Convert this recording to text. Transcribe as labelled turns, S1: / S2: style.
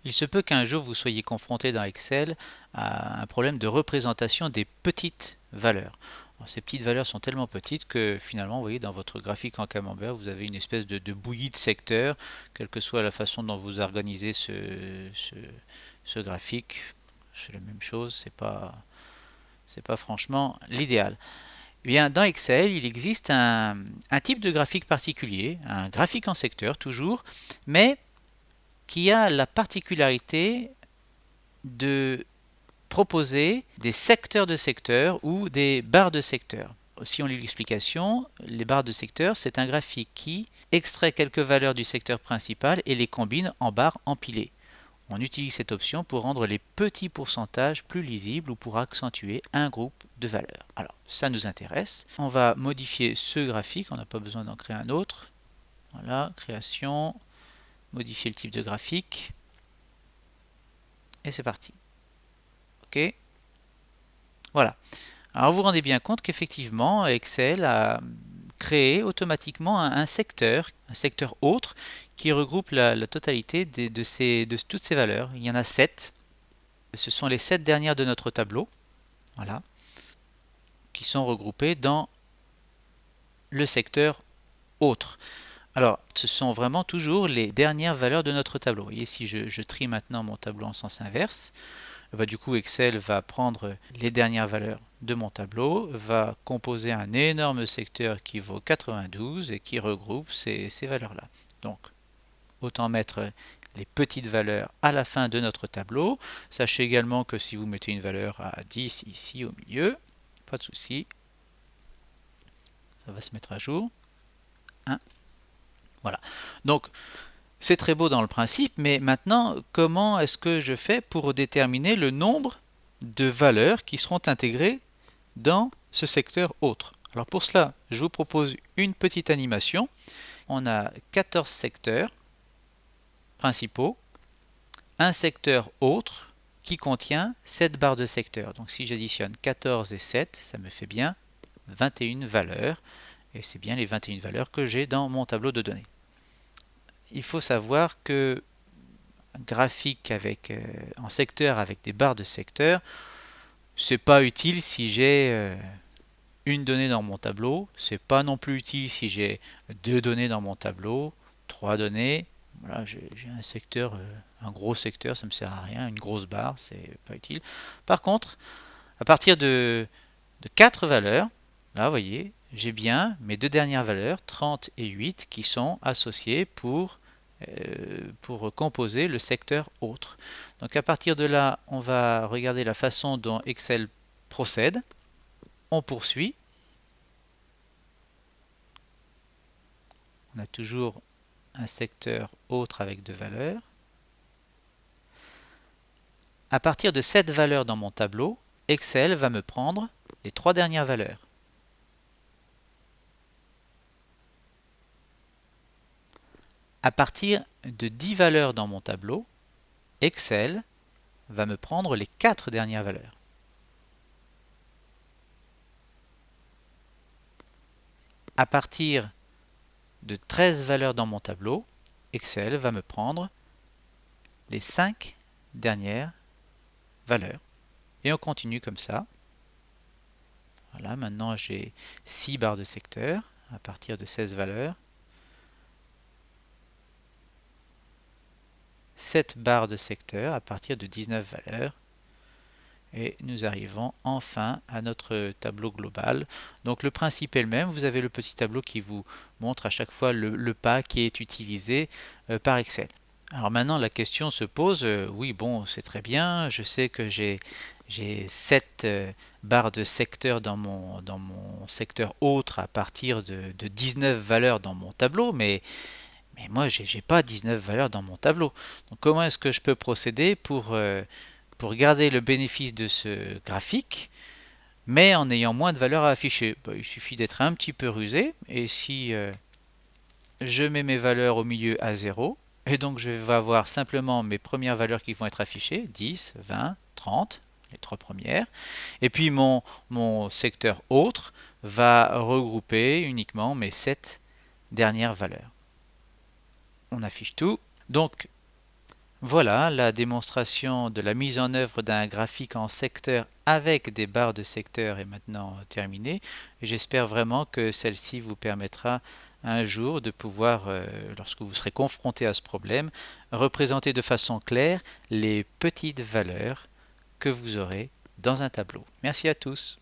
S1: Il se peut qu'un jour vous soyez confronté dans Excel à un problème de représentation des petites valeurs. Alors, ces petites valeurs sont tellement petites que finalement, vous voyez, dans votre graphique en camembert, vous avez une espèce de bouillie de secteurs, quelle que soit la façon dont vous organisez ce graphique. C'est la même chose, c'est pas franchement l'idéal. Eh bien, dans Excel, il existe un type de graphique particulier, un graphique en secteur toujours, mais qui a la particularité de proposer des secteurs de secteurs ou des barres de secteurs. Si on lit l'explication, les barres de secteurs, c'est un graphique qui extrait quelques valeurs du secteur principal et les combine en barres empilées. On utilise cette option pour rendre les petits pourcentages plus lisibles ou pour accentuer un groupe de valeurs. Alors, ça nous intéresse. On va modifier ce graphique, on n'a pas besoin d'en créer un autre. Voilà, création, modifier le type de graphique. Et c'est parti. OK. Voilà. Alors vous vous rendez bien compte qu'effectivement, Excel a créé automatiquement un secteur autre, qui regroupe la totalité de toutes ces valeurs. Il y en a 7. Ce sont les 7 dernières de notre tableau, voilà, qui sont regroupées dans le secteur autre. Alors, ce sont vraiment toujours les dernières valeurs de notre tableau. Vous voyez, si je trie maintenant mon tableau en sens inverse, du coup Excel va prendre les dernières valeurs de mon tableau, va composer un énorme secteur qui vaut 92 et qui regroupe ces valeurs-là. Donc, autant mettre les petites valeurs à la fin de notre tableau. Sachez également que si vous mettez une valeur à 10 ici au milieu, pas de souci, ça va se mettre à jour. 1. Voilà. Donc, c'est très beau dans le principe, mais maintenant, comment est-ce que je fais pour déterminer le nombre de valeurs qui seront intégrées dans ce secteur autre? Alors pour cela, je vous propose une petite animation. On a 14 secteurs principaux, un secteur autre qui contient 7 barres de secteurs. Donc si j'additionne 14 et 7, ça me fait bien 21 valeurs. Et c'est bien les 21 valeurs que j'ai dans mon tableau de données. Il faut savoir que un graphique en secteur avec des barres de secteur, c'est pas utile si j'ai une donnée dans mon tableau, c'est pas non plus utile si j'ai 2 données dans mon tableau, 3 données. Voilà, j'ai un secteur, un gros secteur, ça me sert à rien, une grosse barre, c'est pas utile. Par contre, à partir de 4 valeurs, là vous voyez, j'ai bien mes 2 dernières valeurs, 30 et 8, qui sont associées pour composer le secteur autre. Donc à partir de là, on va regarder la façon dont Excel procède. On poursuit. On a toujours un secteur autre avec 2 valeurs. À partir de cette valeur dans mon tableau, Excel va me prendre les 3 dernières valeurs. À partir de 10 valeurs dans mon tableau, Excel va me prendre les 4 dernières valeurs. À partir de 13 valeurs dans mon tableau, Excel va me prendre les 5 dernières valeurs. Et on continue comme ça. Voilà, maintenant j'ai 6 barres de secteur à partir de 16 valeurs. 7 barres de secteur à partir de 19 valeurs. Et nous arrivons enfin à notre tableau global. Donc le principe est le même, vous avez le petit tableau qui vous montre à chaque fois le pas qui est utilisé par Excel. Alors maintenant la question se pose, oui bon c'est très bien, je sais que j'ai 7 barres de secteur dans mon secteur autre à partir de 19 valeurs dans mon tableau, mais moi j'ai pas 19 valeurs dans mon tableau. Donc comment est-ce que je peux procéder pour garder le bénéfice de ce graphique, mais en ayant moins de valeurs à afficher? Il suffit d'être un petit peu rusé, et si je mets mes valeurs au milieu à 0, et donc je vais avoir simplement mes premières valeurs qui vont être affichées, 10, 20, 30, les 3 premières, et puis mon secteur autre va regrouper uniquement mes 7 dernières valeurs. On affiche tout. Donc Voilà, la démonstration de la mise en œuvre d'un graphique en secteur avec des barres de secteur est maintenant terminée. Et j'espère vraiment que celle-ci vous permettra un jour de pouvoir, lorsque vous serez confronté à ce problème, représenter de façon claire les petites valeurs que vous aurez dans un tableau. Merci à tous.